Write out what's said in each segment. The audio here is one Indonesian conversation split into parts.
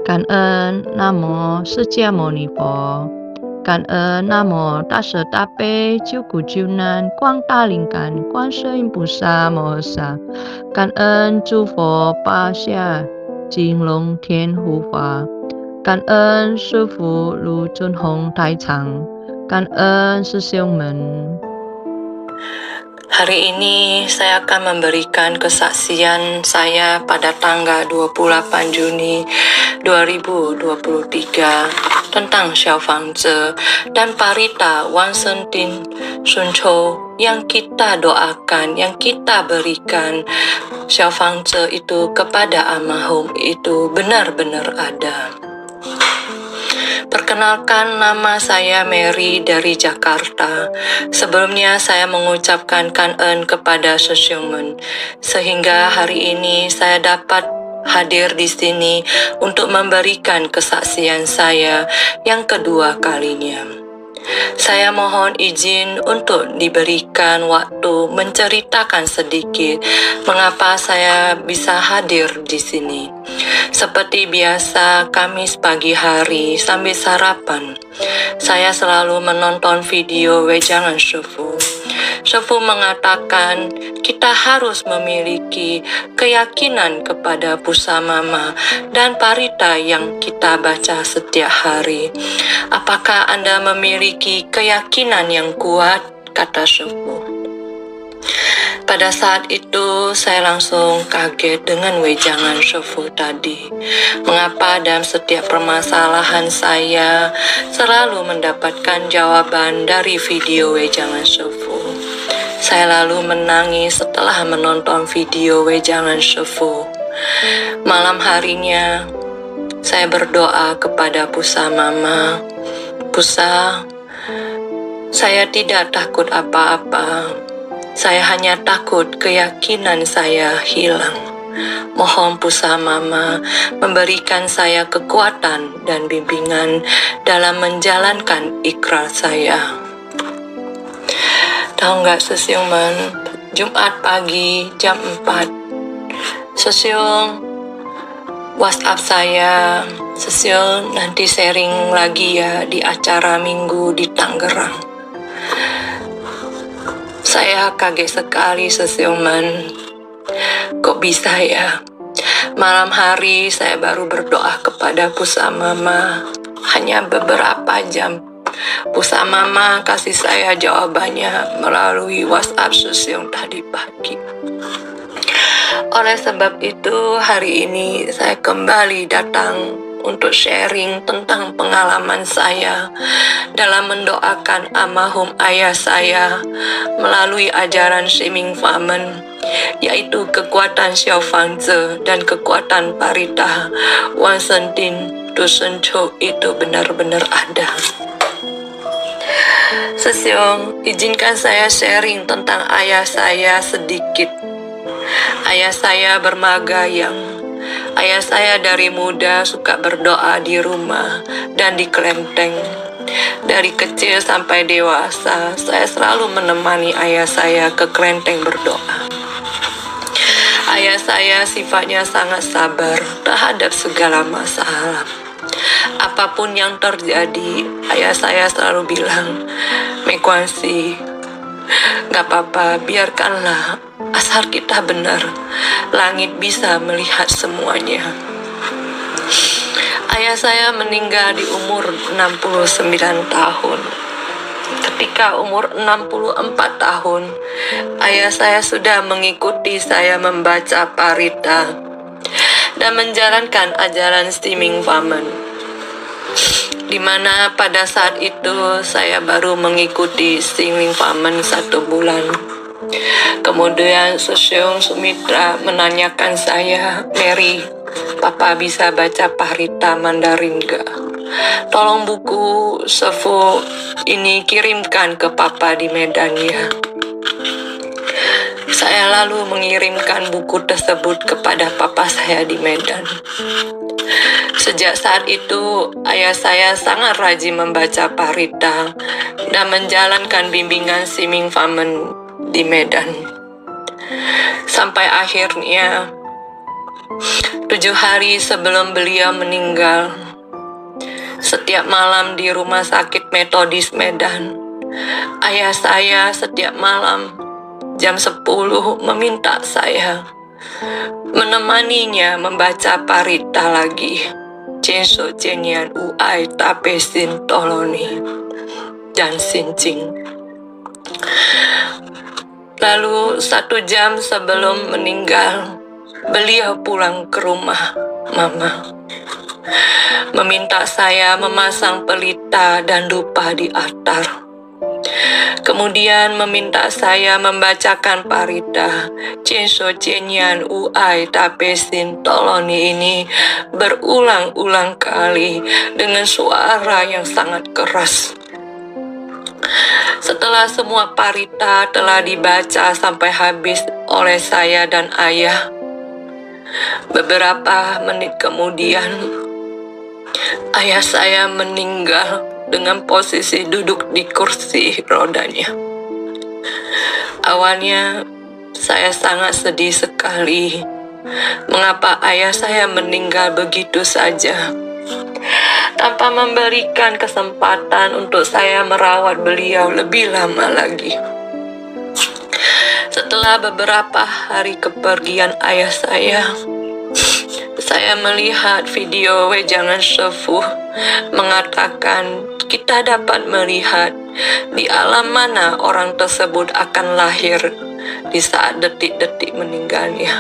感恩南无释迦牟尼佛，感恩南无大慈大悲救苦救难广大灵感观世音菩萨摩诃萨，感恩诸佛巴下金龙天护法，感恩师父卢尊宏台长，感恩师兄们。Hari ini saya akan memberikan kesaksian saya pada tanggal 28 Juni 2023 tentang Xiao Fangzhe dan Parita Wan Sentin Sun Chou yang kita doakan, yang kita berikan Xiao Fangzhe itu kepada almarhum itu benar-benar ada. Perkenalkan, nama saya Mary dari Jakarta. Sebelumnya saya mengucapkan kangen kepada Sesyungmen, sehingga hari ini saya dapat hadir di sini untuk memberikan kesaksian saya yang kedua kalinya. Saya mohon izin untuk diberikan waktu menceritakan sedikit mengapa saya bisa hadir di sini. Seperti biasa, Kamis pagi hari sambil sarapan, saya selalu menonton video wejangan Shifu. Shifu mengatakan kita harus memiliki keyakinan kepada Pusamama dan Parita yang kita baca setiap hari. Apakah Anda memiliki keyakinan yang kuat? Kata Shifu. Pada saat itu saya langsung kaget dengan wejangan Shifu tadi. Mengapa dalam setiap permasalahan saya selalu mendapatkan jawaban dari video wejangan Shifu. Saya lalu menangis setelah menonton video wejangan Shifu. Malam harinya saya berdoa kepada Pusamama. Pusa, saya tidak takut apa-apa. Saya hanya takut keyakinan saya hilang. Mohon Pusamama memberikan saya kekuatan dan bimbingan dalam menjalankan ikrar saya. Tahu nggak Sesyungmen, Jumat pagi jam 4, Sesyung WhatsApp saya, Sesyung nanti sharing lagi ya di acara minggu di Tangerang. Saya kaget sekali Sesyungmen. Kok bisa ya? Malam hari saya baru berdoa kepada Pusamama. Hanya beberapa jam. Pusamama kasih saya jawabannya melalui WhatsApp Sesyung tadi pagi. Oleh sebab itu hari ini saya kembali datang untuk sharing tentang pengalaman saya dalam mendoakan almarhum ayah saya melalui ajaran Shiming Famen, yaitu kekuatan Xiao Fangzhe dan kekuatan Parita Wan Sentin Sun Chou itu benar-benar ada. Sesyung, izinkan saya sharing tentang ayah saya sedikit. Ayah saya bermagayang. Ayah saya dari muda suka berdoa di rumah dan di kelenteng. Dari kecil sampai dewasa, saya selalu menemani ayah saya ke kelenteng berdoa. Ayah saya sifatnya sangat sabar terhadap segala masalah. Apapun yang terjadi, ayah saya selalu bilang, "Mekwansi, gak apa-apa, biarkanlah, asal kita benar, langit bisa melihat semuanya." Ayah saya meninggal di umur 69 tahun. Ketika umur 64 tahun, ayah saya sudah mengikuti saya membaca Parita dan menjalankan ajaran Shiming Famen, di mana pada saat itu saya baru mengikuti Shiming Famen 1 bulan. Kemudian Sesyung Sumitra menanyakan saya, "Mary, Papa bisa baca Parita Mandarin gak? Tolong buku Sefu ini kirimkan ke Papa di Medan ya." Saya lalu mengirimkan buku tersebut kepada Papa saya di Medan. Sejak saat itu, ayah saya sangat rajin membaca Parita dan menjalankan bimbingan Shiming Famen di Medan. Sampai akhirnya 7 hari sebelum beliau meninggal, setiap malam di Rumah Sakit Metodis Medan, ayah saya setiap malam jam 10 meminta saya menemaninya membaca parita lagi. Censo Cenian Uai Tape Sin Toloni dan Sincing. Lalu 1 jam sebelum meninggal, beliau pulang ke rumah Mama, meminta saya memasang pelita dan dupa di altar. Kemudian meminta saya membacakan parita Censo Cenian Uai Tape Sin Toloni ini berulang-ulang kali dengan suara yang sangat keras. Setelah semua parita telah dibaca sampai habis oleh saya dan ayah, beberapa menit kemudian ayah saya meninggal dengan posisi duduk di kursi rodanya. Awalnya saya sangat sedih sekali. Mengapa ayah saya meninggal begitu saja, tanpa memberikan kesempatan untuk saya merawat beliau lebih lama lagi. Setelah beberapa hari kepergian ayah saya melihat video wejangan sepuh mengatakan kita dapat melihat di alam mana orang tersebut akan lahir di saat detik-detik meninggalnya.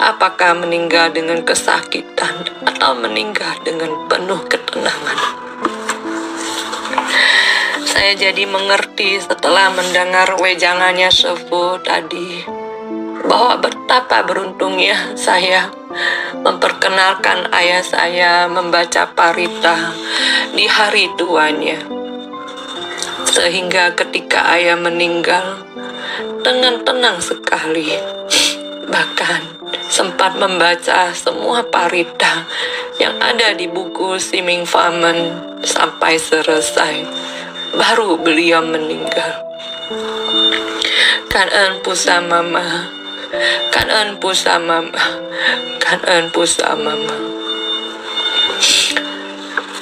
Apakah meninggal dengan kesakitan atau meninggal dengan penuh ketenangan? Saya jadi mengerti setelah mendengar wejangannya sepuh tadi, bahwa betapa beruntungnya saya memperkenalkan ayah saya membaca parita di hari tuanya. Sehingga ketika ayah meninggal dengan tenang sekali, bahkan sempat membaca semua parita yang ada di buku Siming Famen sampai selesai, baru beliau meninggal. Kan ơn Pusa Mama, kan ơn Pusa Mama, kan ơn Pusa Mama.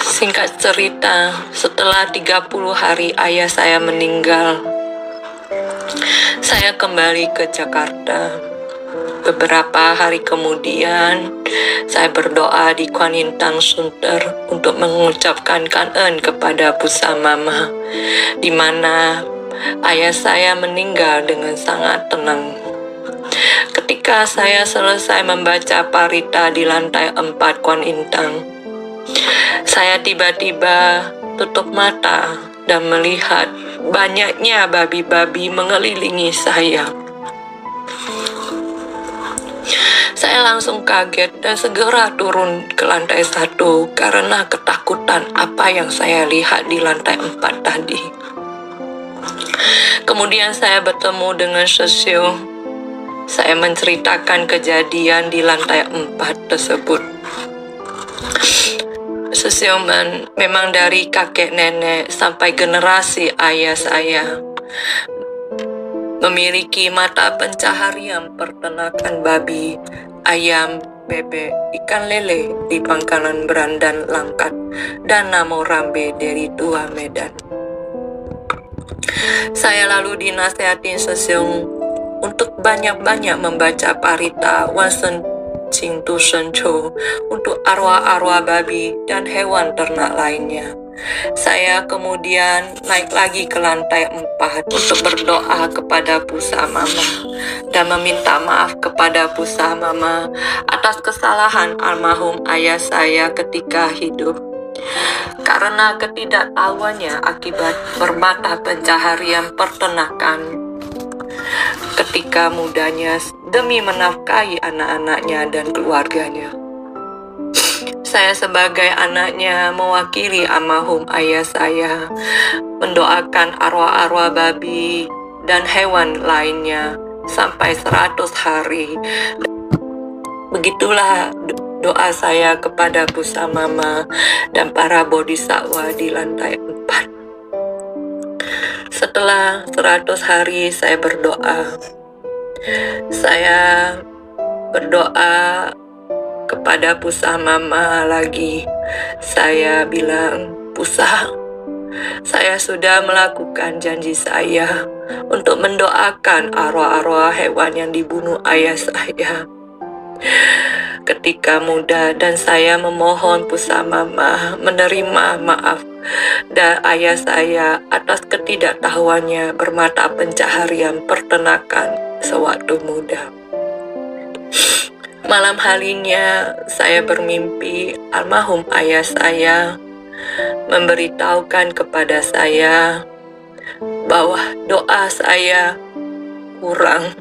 Singkat cerita, setelah 30 hari ayah saya meninggal, saya kembali ke Jakarta. Beberapa hari kemudian, saya berdoa di Kuan Yin Tang Sunter untuk mengucapkan kan-en kepada Pusa Mama, di mana ayah saya meninggal dengan sangat tenang. Ketika saya selesai membaca parita di lantai 4 Kuan Yin Tang, saya tiba-tiba tutup mata dan melihat banyaknya babi-babi mengelilingi saya. Saya langsung kaget dan segera turun ke lantai 1 karena ketakutan apa yang saya lihat di lantai 4 tadi. Kemudian saya bertemu dengan Sesio. Saya menceritakan kejadian di lantai 4 tersebut. Sesio memang dari kakek nenek sampai generasi ayah saya memiliki mata pencaharian peternakan babi, ayam, bebek, ikan lele di Pangkalan Berandan Langkat dan Namo Rambe dari Tua Medan. Saya lalu dinasihatin Sesiong untuk banyak-banyak membaca parita Wansen Cing Tu Sen Cho untuk arwah-arwah babi dan hewan ternak lainnya. Saya kemudian naik lagi ke lantai 4 untuk berdoa kepada Pusa Mama dan meminta maaf kepada Pusa Mama atas kesalahan almarhum ayah saya ketika hidup. Karena ketidaktahuannya akibat bermata pencaharian peternakan ketika mudanya demi menafkahi anak-anaknya dan keluarganya. Saya sebagai anaknya mewakili almarhum ayah saya mendoakan arwah-arwah babi dan hewan lainnya sampai 100 hari. Begitulah doa saya kepada Pusa Mama dan para bodhisattva di lantai 4. Setelah 100 hari saya berdoa kepada Pusa Mama lagi. Saya bilang, Pusa, saya sudah melakukan janji saya untuk mendoakan arwah-arwah hewan yang dibunuh ayah saya ketika muda, dan saya memohon Pusa Mama menerima maaf dan ayah saya atas ketidaktahuannya bermata pencaharian peternakan sewaktu muda. Malam harinya saya bermimpi almarhum ayah saya memberitahukan kepada saya bahwa doa saya kurang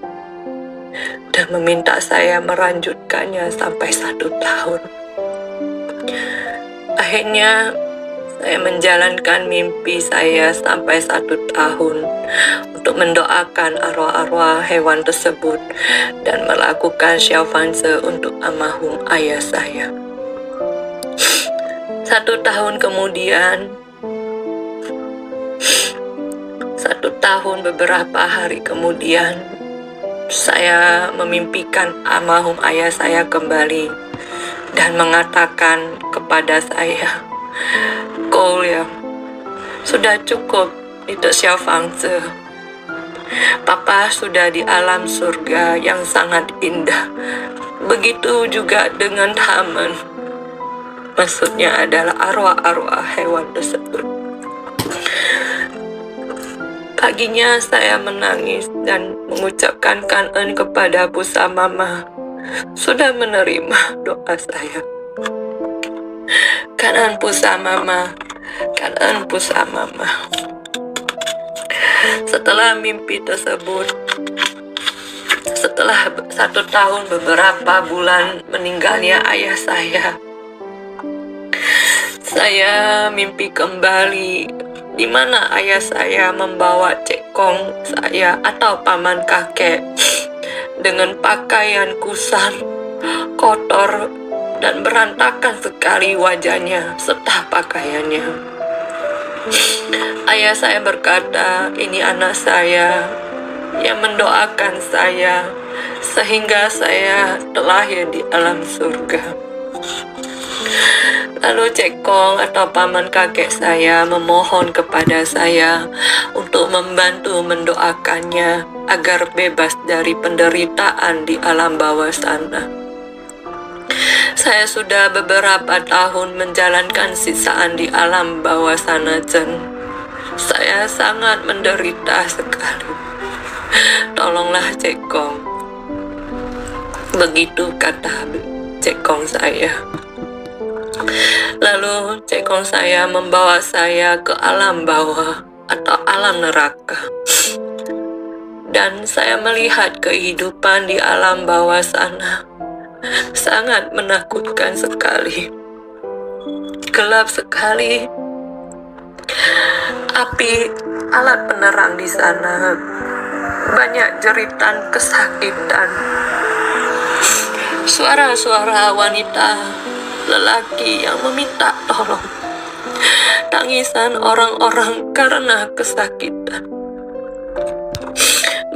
dan meminta saya melanjutkannya sampai 1 tahun. Akhirnya saya menjalankan mimpi saya sampai 1 tahun untuk mendoakan arwah-arwah hewan tersebut dan melakukan syafa'at untuk almarhum ayah saya. 1 tahun kemudian, 1 tahun beberapa hari kemudian, saya memimpikan almarhum ayah saya kembali dan mengatakan kepada saya, "Kau ya, sudah cukup itu syafa'at. Papa sudah di alam surga yang sangat indah. Begitu juga dengan taman." Maksudnya adalah arwah-arwah hewan tersebut. Paginya saya menangis dan mengucapkan kangen kepada Pusa Mama sudah menerima doa saya. Kangen Pusa Mama, kangen Pusa Mama. Setelah mimpi tersebut, setelah 1 tahun beberapa bulan meninggalnya ayah saya mimpi kembali di mana ayah saya membawa cekong saya atau paman kakek dengan pakaian kusam, kotor, dan berantakan sekali wajahnya serta pakaiannya. Ayah saya berkata, "Ini anak saya yang mendoakan saya sehingga saya terlahir di alam surga." Lalu cekong atau paman kakek saya memohon kepada saya untuk membantu mendoakannya agar bebas dari penderitaan di alam bawah sana. Saya sudah beberapa tahun menjalankan siksaan di alam bawah sana, Jen. Saya sangat menderita sekali. Tolonglah cekong. Begitu kata cekong saya. Lalu cekong saya membawa saya ke alam bawah atau alam neraka. Dan saya melihat kehidupan di alam bawah sana sangat menakutkan sekali. Gelap sekali. Api alat penerang di sana. Banyak jeritan kesakitan. Suara-suara wanita lelaki yang meminta tolong, tangisan orang-orang karena kesakitan.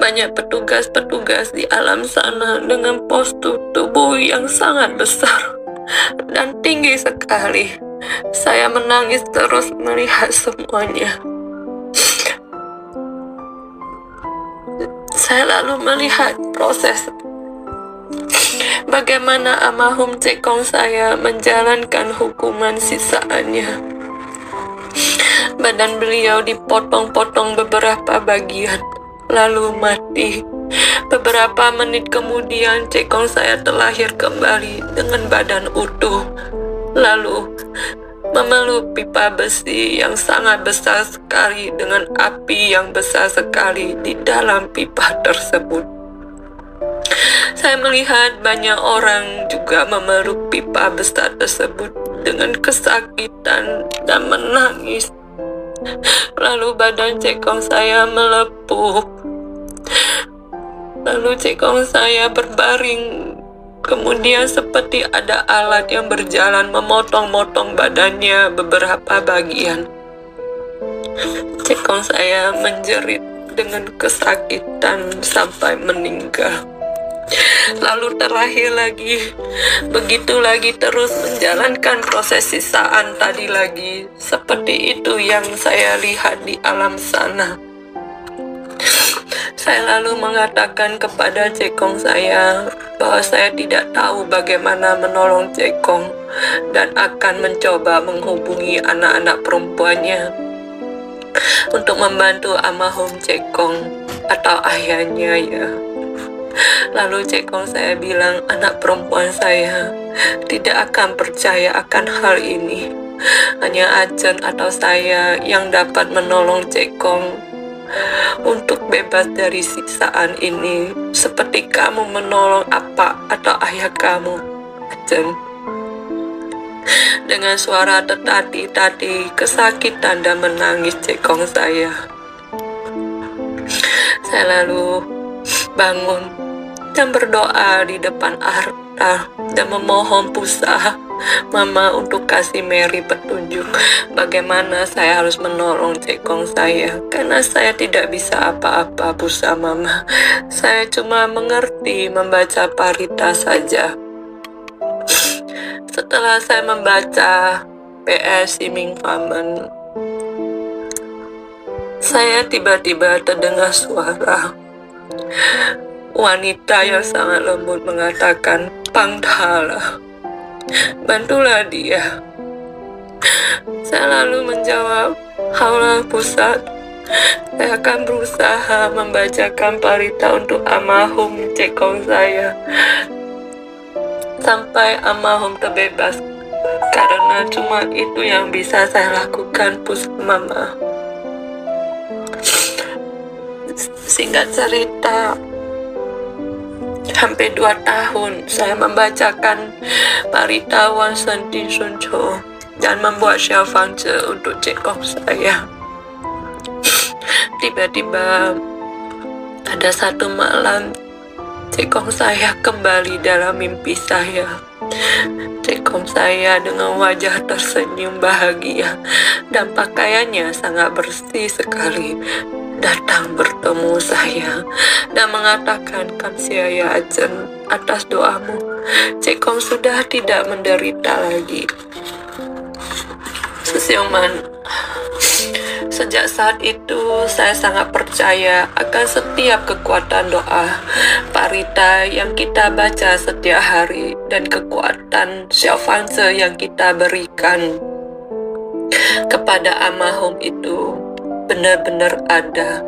Banyak petugas-petugas di alam sana dengan postur tubuh yang sangat besar dan tinggi sekali. Saya menangis terus melihat semuanya. Saya lalu melihat proses bagaimana almarhum cekong saya menjalankan hukuman siksaannya. Badan beliau dipotong-potong beberapa bagian, lalu mati. Beberapa menit kemudian cekong saya terlahir kembali dengan badan utuh, lalu memeluk pipa besi yang sangat besar sekali dengan api yang besar sekali di dalam pipa tersebut. Saya melihat banyak orang juga memeluk pipa besar tersebut dengan kesakitan dan menangis. Lalu badan cekong saya melepuh. Lalu cekong saya berbaring. Kemudian seperti ada alat yang berjalan memotong-motong badannya beberapa bagian. Cekong saya menjerit dengan kesakitan sampai meninggal. Lalu terakhir lagi, begitu lagi terus menjalankan proses sisaan tadi lagi. Seperti itu yang saya lihat di alam sana. Saya lalu mengatakan kepada cekong saya bahwa saya tidak tahu bagaimana menolong cekong dan akan mencoba menghubungi anak-anak perempuannya untuk membantu almarhum cekong atau ayahnya ya. Lalu cekong saya bilang anak perempuan saya tidak akan percaya akan hal ini. Hanya Ajen atau saya yang dapat menolong cekong untuk bebas dari siksaan ini, seperti kamu menolong apa atau ayah kamu, Ajen. Dengan suara tertati-tati, kesakitan dan menangis cekong saya. Saya lalu bangun dan berdoa di depan altar dan memohon Pusa Mama untuk kasih Mary petunjuk bagaimana saya harus menolong cekong saya, karena saya tidak bisa apa-apa Pusa Mama. Saya cuma mengerti membaca parita saja. Setelah saya membaca PS Siming Famen, saya tiba-tiba terdengar suara wanita yang sangat lembut mengatakan, "Pangdhala, bantulah dia." Saya lalu menjawab, "Haulah pusat, saya akan berusaha membacakan parita untuk almarhum cekong saya sampai almarhum terbebas, karena cuma itu yang bisa saya lakukan Pusa Mama." Singkat cerita, hampir 2 tahun saya membacakan parita Wan Senti Suncho dan membuat syafangce untuk cekong saya. Tiba-tiba ada satu malam cekong saya kembali dalam mimpi saya. Cekong saya dengan wajah tersenyum bahagia dan pakaiannya sangat bersih sekali datang bertemu saya dan mengatakan, "Kamsia ya Ajen, atas doamu cekong sudah tidak menderita lagi." Sesioman, sejak saat itu saya sangat percaya akan setiap kekuatan doa parita yang kita baca setiap hari dan kekuatan syafangce yang kita berikan kepada almarhum itu benar-benar ada.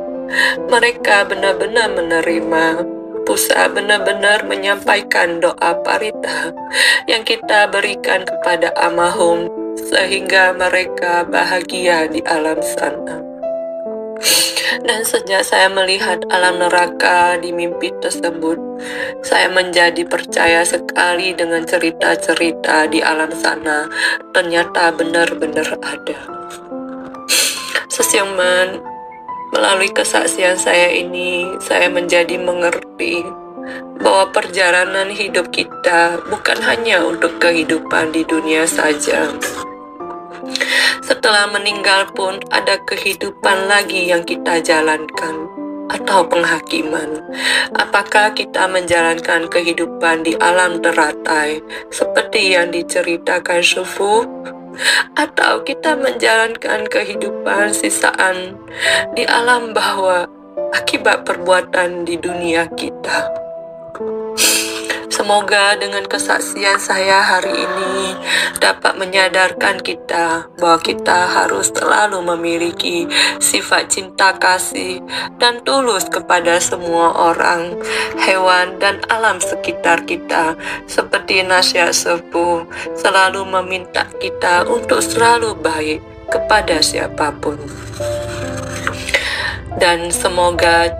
Mereka benar-benar menerima. Pusa benar-benar menyampaikan doa parita yang kita berikan kepada almarhum sehingga mereka bahagia di alam sana. Dan sejak saya melihat alam neraka di mimpi tersebut, saya menjadi percaya sekali dengan cerita-cerita di alam sana ternyata benar-benar ada. Sesioman, melalui kesaksian saya ini, saya menjadi mengerti bahwa perjalanan hidup kita bukan hanya untuk kehidupan di dunia saja. Setelah meninggal pun ada kehidupan lagi yang kita jalankan atau penghakiman. Apakah kita menjalankan kehidupan di alam teratai seperti yang diceritakan Shufu, atau kita menjalankan kehidupan sisaan di alam bawah akibat perbuatan di dunia kita. Semoga dengan kesaksian saya hari ini dapat menyadarkan kita bahwa kita harus selalu memiliki sifat cinta kasih dan tulus kepada semua orang, hewan, dan alam sekitar kita. Seperti nasihat sepuh selalu meminta kita untuk selalu baik kepada siapapun. Dan semoga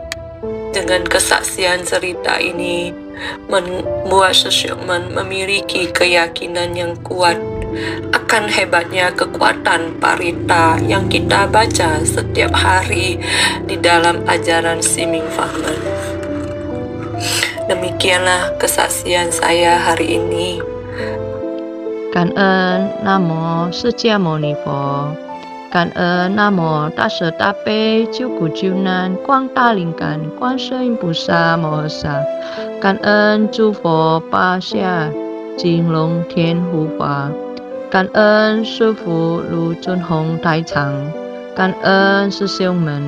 dengan kesaksian cerita ini membuat seseorang memiliki keyakinan yang kuat akan hebatnya kekuatan parita yang kita baca setiap hari di dalam ajaran Siming Famen. Demikianlah kesaksian saya hari ini. 感恩南无释迦牟尼佛，感恩南无大慈大悲救苦救难广大灵感观世音菩萨摩诃萨，感恩诸佛巴下金龙天护法，感恩师父卢尊宏台长，感恩师兄们。